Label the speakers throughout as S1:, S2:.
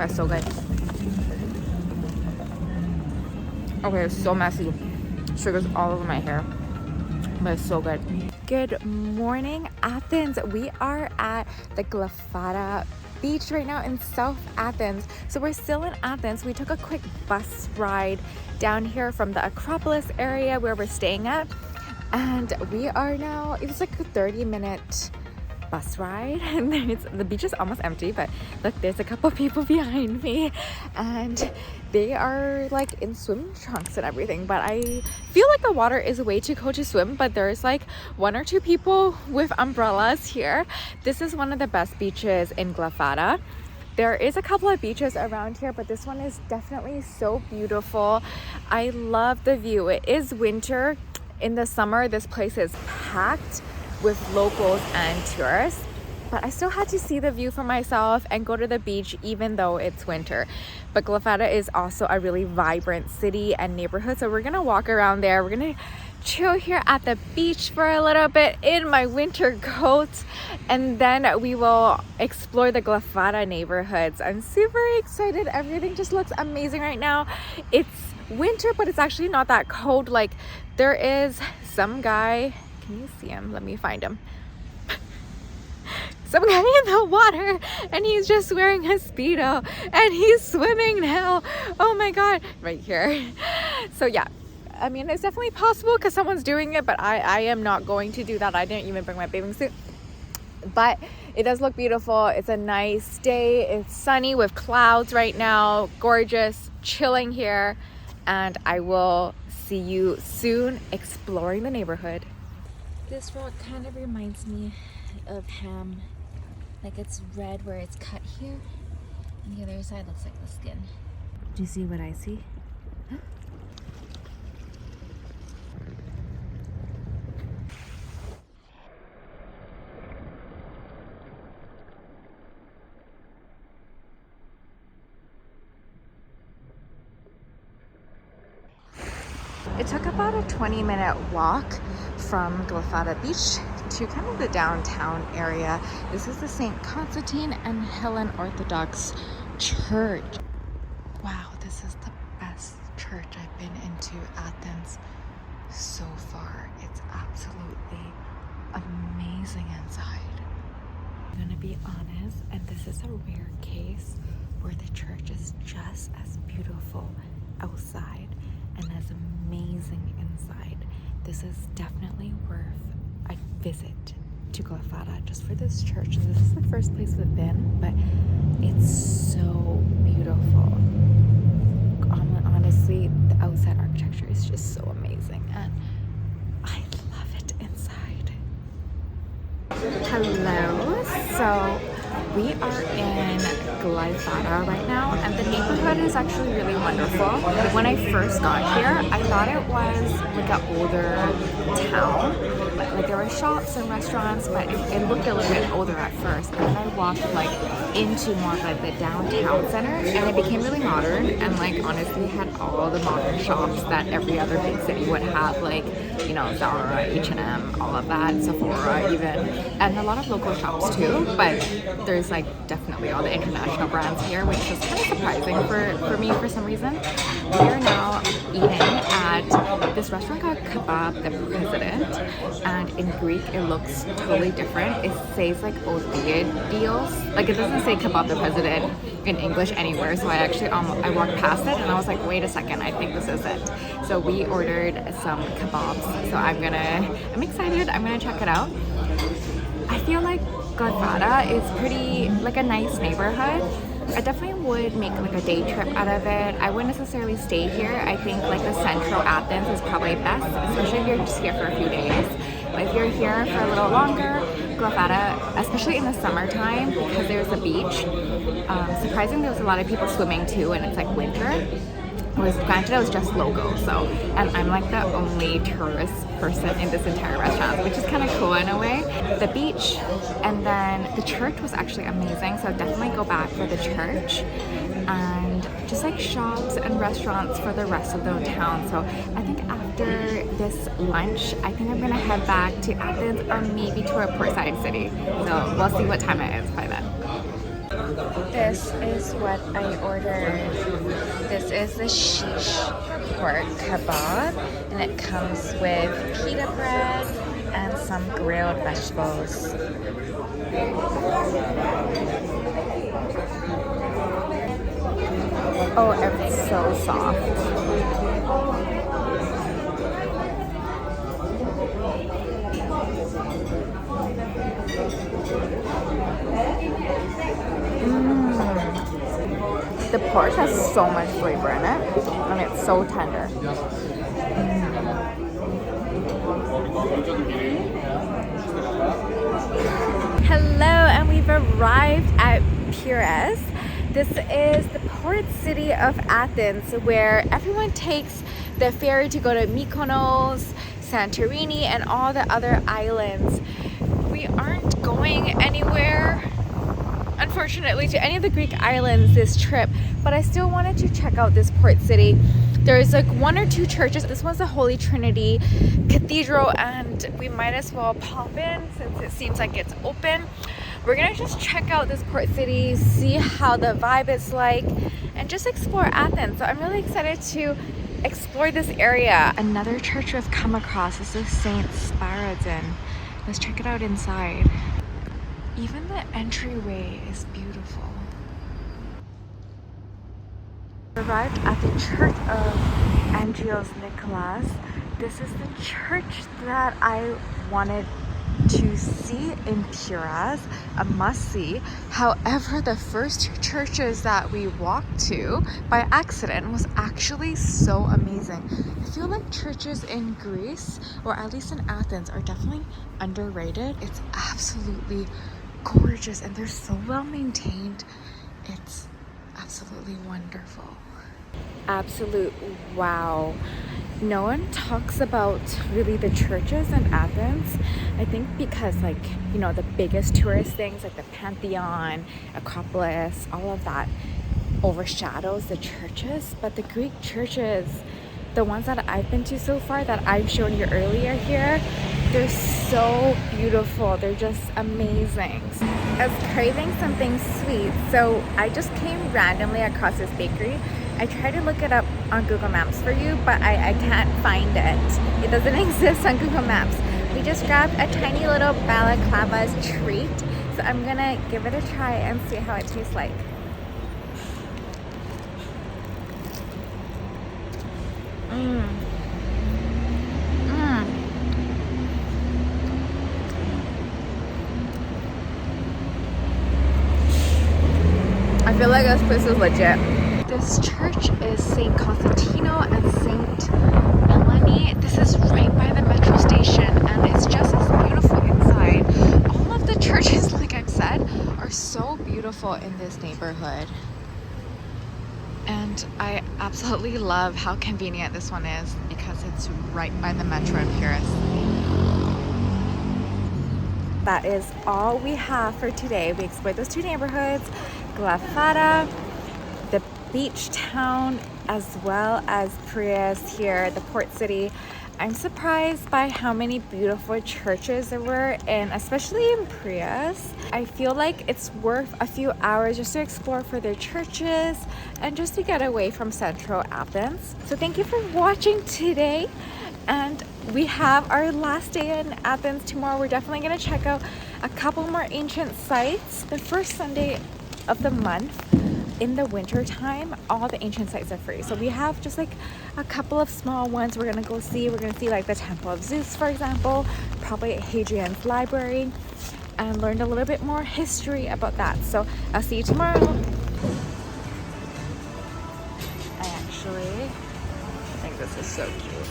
S1: but it's so good. Okay, it's so messy. Sugar's all over my hair, but it's so good. Good morning, Athens. We are at the Glyfada beach right now in South Athens. So we're still in Athens. We took a quick bus ride down here from the Acropolis area where we're staying at. And we are now, it was like a 30-minute bus ride, and then the beach is almost empty, but look, there's a couple people behind me and they are like in swim trunks and everything, but I feel like the water is way too cold to swim, but there's like 1 or 2 people with umbrellas here. This is one of the best beaches in Glyfada. There is a couple of beaches around here, but this one is definitely so beautiful. I love the view. It is winter. In the summer, this place is packed with locals and tourists, but I still had to see the view for myself and go to the beach even though it's winter. But Glyfada is also a really vibrant city and neighborhood, so we're gonna walk around there. We're gonna chill here at the beach for a little bit in my winter coat, and then we will explore the Glyfada neighborhoods. I'm super excited. Everything just looks amazing right now. It's winter, but it's actually not that cold. Like, there is some guy, can you see him? Let me find him. Some guy in the water, and he's just wearing a Speedo and he's swimming now. Oh my god, right here. So yeah, I mean, it's definitely possible because someone's doing it, but I am not going to do that. I didn't even bring my bathing suit, but it does look beautiful. It's a nice day. It's sunny with clouds right now. Gorgeous, chilling here, and I will see you soon exploring the neighborhood. This rock kind of reminds me of ham. Like, it's red where it's cut here, and the other side looks like the skin. Do you see what I see? It took about a 20-minute walk from Glyfada Beach to kind of the downtown area. This is the St. Constantine and Helen Orthodox Church. Wow, this is the best church I've been into Athens so far. It's absolutely amazing inside. I'm gonna be honest, and this is a rare case where the church is just as beautiful outside and as amazing inside. This is definitely worth a visit to Glyfada just for this church. This is the first place we've been, but it's so beautiful. Honestly, the outside architecture is just so amazing, and I love it inside. Hello, so we are in Glyfada right now, and the neighborhood is actually really wonderful. When I first got here, I thought it was like an older town. Like, there were shops and restaurants, but it looked a little bit older at first. And then I walked like into more of like the downtown center, and it became really modern, and like honestly had all the modern shops that every other big city would have, like, you know, Zara, H&M, all of that, Sephora even, and a lot of local shops too. But there's like definitely all the international brands here, which is kind of surprising for me for some reason. We are now eating at this restaurant called Kebab the President, and in Greek it looks totally different. It says like Othid deals, like it doesn't say Kebab the President in English anywhere. So I actually I walked past it and I was like, wait a second, I think this is it. So we ordered some kebabs, so I'm excited. I'm gonna check it out. I feel like Glyfada is pretty like a nice neighborhood. I definitely would make like a day trip out of it. I wouldn't necessarily stay here. I think like the central Athens is probably best, especially if you're just here for a few days. But if you're here for a little longer, Glyfada, especially in the summertime, because there's a beach, surprisingly there's a lot of people swimming too, and it's like winter. Granted, it was just locals, so, and I'm like the only tourist person in this entire restaurant, which is kind of cool in a way. The beach and then the church was actually amazing, so definitely go back for the church, and just like shops and restaurants for the rest of the town. So I think after this lunch, I think I'm gonna head back to Athens or maybe to a portside city. So we'll see what time it is by then. This is what I ordered. This is the shish pork kebab, and it comes with pita bread and some grilled vegetables. Oh, it's so soft. The pork has so much flavor in it, and it's so tender. Hello, and we've arrived at Piraeus. This is the port city of Athens, where everyone takes the ferry to go to Mykonos, Santorini, and all the other islands. We aren't going anywhere, unfortunately, to any of the Greek islands this trip, but I still wanted to check out this port city. There's like one or two churches. This one's the Holy Trinity Cathedral, and we might as well pop in since it seems like it's open. We're gonna just check out this port city, see how the vibe is like, and just explore Athens. So I'm really excited to explore this area. Another church we've come across is the Saint Spiridon. Let's check it out inside. Even the entryway is beautiful. Arrived at the Church of Angelos Nicholas. This is the church that I wanted to see in Piraeus, a must-see. However, the first two churches that we walked to by accident was actually so amazing. I feel like churches in Greece, or at least in Athens, are definitely underrated. It's absolutely gorgeous, and they're so well maintained. It's absolutely wonderful. Absolute wow. No one talks about really the churches in Athens. I think because, like, you know, the biggest tourist things like the Pantheon, Acropolis, all of that overshadows the churches. But the Greek churches, the ones that I've been to so far that I've shown you earlier here, they're so beautiful. They're just amazing. I was craving something sweet, so I just came randomly across this bakery. I tried to look it up on Google Maps for you, but I can't find it. It doesn't exist on Google Maps. We just grabbed a tiny little balaclava's treat, so I'm gonna give it a try and see how it tastes like. I feel like this place is legit. This church is St. Constantino and St. Melanie. This is right by the metro station, and it's just as beautiful inside. All of the churches, like I've said, are so beautiful in this neighborhood. And I absolutely love how convenient this one is because it's right by the metro in Piraeus. That is all we have for today. We explored those two neighborhoods, Glyfada, the beach town, as well as Piraeus here, the port city. I'm surprised by how many beautiful churches there were, and especially in Piraeus. I feel like it's worth a few hours just to explore further churches and just to get away from central Athens. So thank you for watching today, and we have our last day in Athens tomorrow. We're definitely going to check out a couple more ancient sites. The first Sunday of the month in the winter time, all the ancient sites are free. So we have just like a couple of small ones we're gonna go see. We're gonna see like the Temple of Zeus, for example, probably Hadrian's Library, and learned a little bit more history about that. So I'll see you tomorrow. I think this is so cute.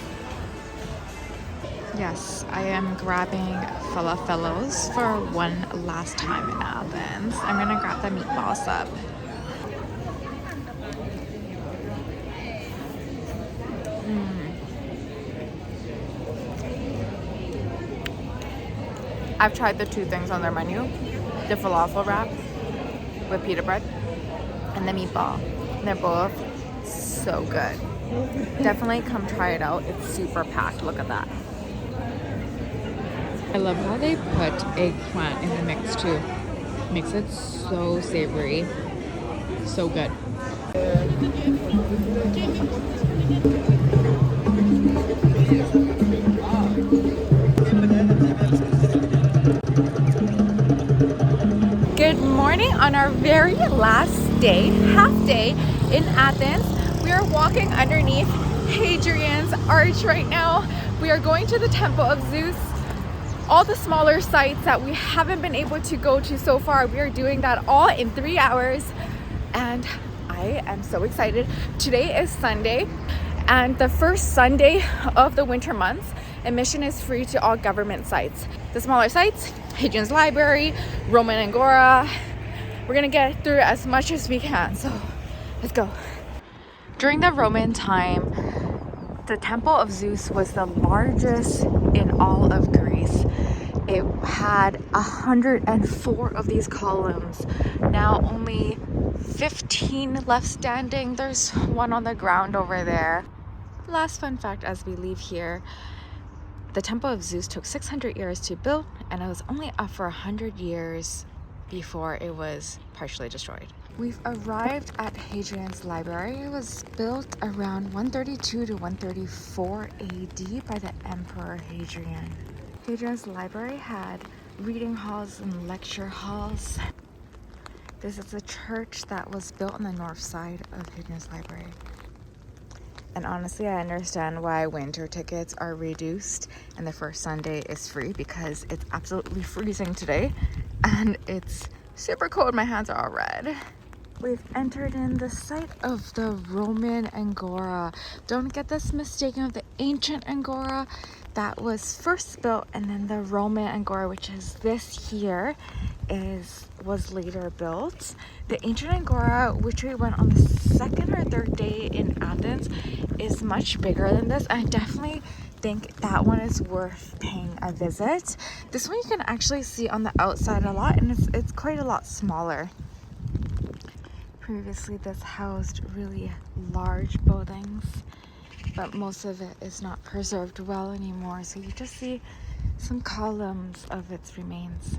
S1: Yes, I am grabbing falafellos for one last time in Athens. I'm gonna grab the meatball sub. I've tried the two things on their menu, the falafel wrap with pita bread and the meatball. And they're both so good. Definitely come try it out. It's super packed. Look at that.
S2: I love how they put eggplant in the mix too. Makes it so savory. So good.
S1: Good morning on our very last day, half day in Athens. We are walking underneath Hadrian's Arch right now. We are going to the Temple of Zeus. All the smaller sites that we haven't been able to go to so far, we are doing that all in 3 hours. And I am so excited. Today is Sunday, and the first Sunday of the winter months, admission is free to all government sites. The smaller sites, Hadrian's Library, Roman Agora. We're gonna get through as much as we can, so let's go. During the Roman time, the Temple of Zeus was the largest in all of Greece. It had 104 of these columns. Now only 15 left standing. There's one on the ground over there. Last fun fact as we leave here, the Temple of Zeus took 600 years to build, and it was only up for 100 years before it was partially destroyed. We've arrived at Hadrian's Library. It was built around 132 to 134 AD by the Emperor Hadrian. Hadrian's Library had reading halls and lecture halls. This is a church that was built on the north side of Hadrian's Library. And honestly, I understand why winter tickets are reduced and the first Sunday is free, because it's absolutely freezing today and it's super cold. My hands are all red. We've entered in the site of the Roman Agora. Don't get this mistaken with the ancient Agora that was first built, and then the Roman Agora, which is this here, was later built. The ancient Agora, which we went on the second or third day in Athens, is much bigger than this. I definitely think that one is worth paying a visit. This one you can actually see on the outside a lot, and it's quite a lot smaller. Previously, this housed really large buildings, but most of it is not preserved well anymore, so you just see some columns of its remains.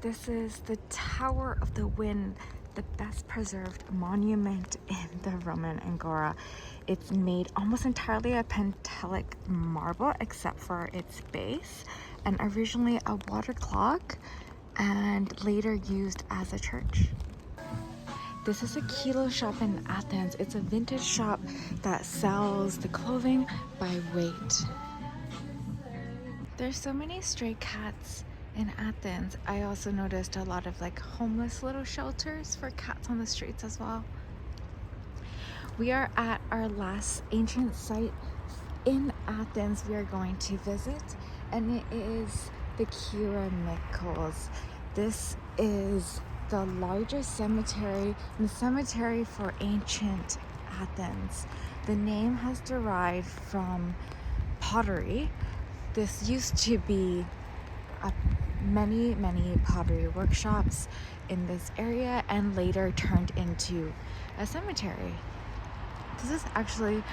S1: This is the Tower of the Wind, the best preserved monument in the Roman Agora. It's made almost entirely of Pentelic marble except for its base, and originally a water clock and later used as a church. This is a kilo shop in Athens. It's a vintage shop that sells the clothing by weight. There's so many stray cats in Athens. I also noticed a lot of homeless little shelters for cats on the streets as well. We are at our last ancient site in Athens we are going to visit, and it is the Kerameikos. This is the largest cemetery, the cemetery for ancient Athens. The name has derived from pottery. This used to be many pottery workshops in this area and later turned into a cemetery. This is actually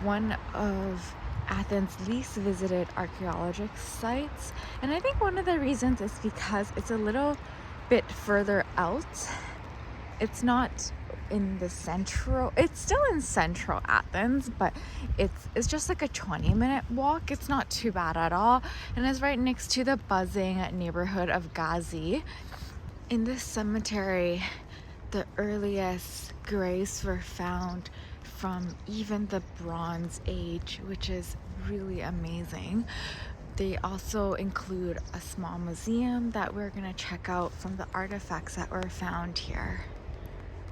S1: one of Athens' least visited archaeological sites, and I think one of the reasons is because it's a little bit further out. It's not in the central, it's still in central Athens, but it's just like a 20-minute walk. It's not too bad at all, and it's right next to the buzzing neighborhood of Gazi. In this cemetery, the earliest graves were found from even the Bronze Age, which is really amazing. They also include a small museum that we're gonna check out from the artifacts that were found here.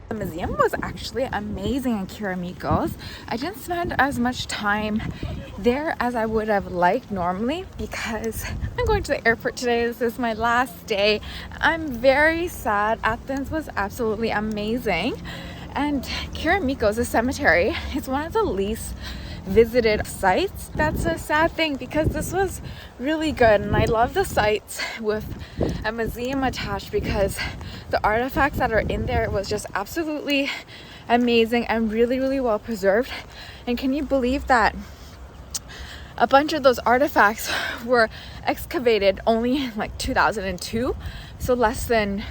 S1: The museum was actually amazing in Kerameikos. I didn't spend as much time there as I would have liked normally because I'm going to the airport today. This is my last day. I'm very sad. Athens was absolutely amazing. And Kerameikos, the cemetery, is one of the least visited sites. That's a sad thing because this was really good, and I love the sites with a museum attached because the artifacts that are in there was just absolutely amazing and really well preserved. And can you believe that a bunch of those artifacts were excavated only in 2002, so less than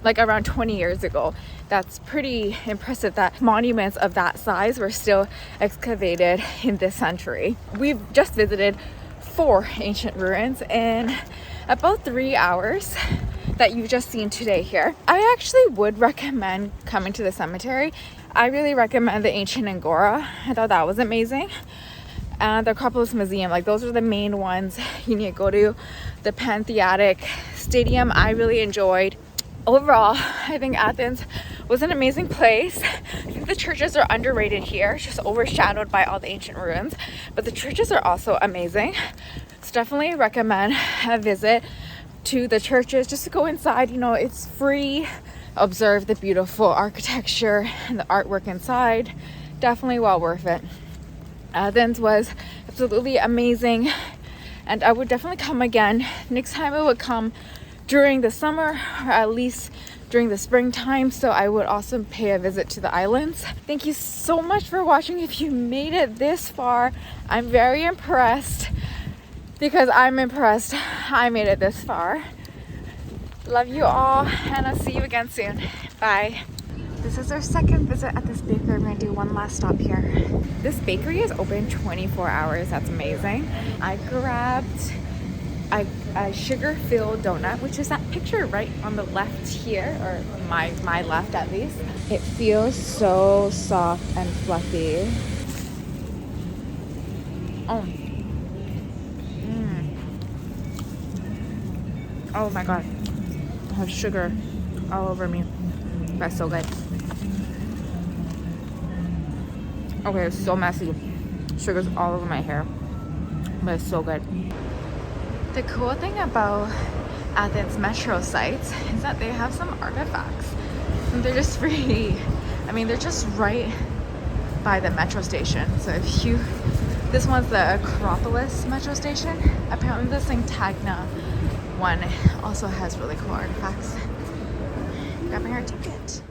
S1: like around 20 years ago. That's pretty impressive that monuments of that size were still excavated in this century. We've just visited 4 ancient ruins in about 3 hours that you've just seen today here. I actually would recommend coming to the cemetery. I really recommend the ancient Agora. I thought that was amazing. And the Acropolis Museum, like those are the main ones you need to go to. The Pantheatic Stadium, I really enjoyed. Overall, I think Athens was an amazing place. I think the churches are underrated here, just overshadowed by all the ancient ruins. But the churches are also amazing. So definitely recommend a visit to the churches just to go inside. You know, it's free. Observe the beautiful architecture and the artwork inside. Definitely well worth it. Athens was absolutely amazing, and I would definitely come again. Next time I would come during the summer, or at least during the springtime, so I would also pay a visit to the islands. Thank you so much for watching. If you made it this far, I'm very impressed, because I'm impressed I made it this far. Love you all, and I'll see you again soon. Bye. This is our second visit at this bakery. We're gonna do one last stop here. This bakery is open 24 hours. That's amazing. I grabbed a sugar-filled donut, which is that picture right on the left here, or my left at least. It feels so soft and fluffy. Oh. Oh my god. I have sugar all over me. That's so good. Okay, it's so messy. Sugar's all over my hair. But it's so good. The cool thing about Athens metro sites is that they have some artifacts. And they're just free. I mean, they're just right by the metro station. So if you... This one's the Acropolis metro station. Apparently the Syntagma one also has really cool artifacts. Grabbing our ticket.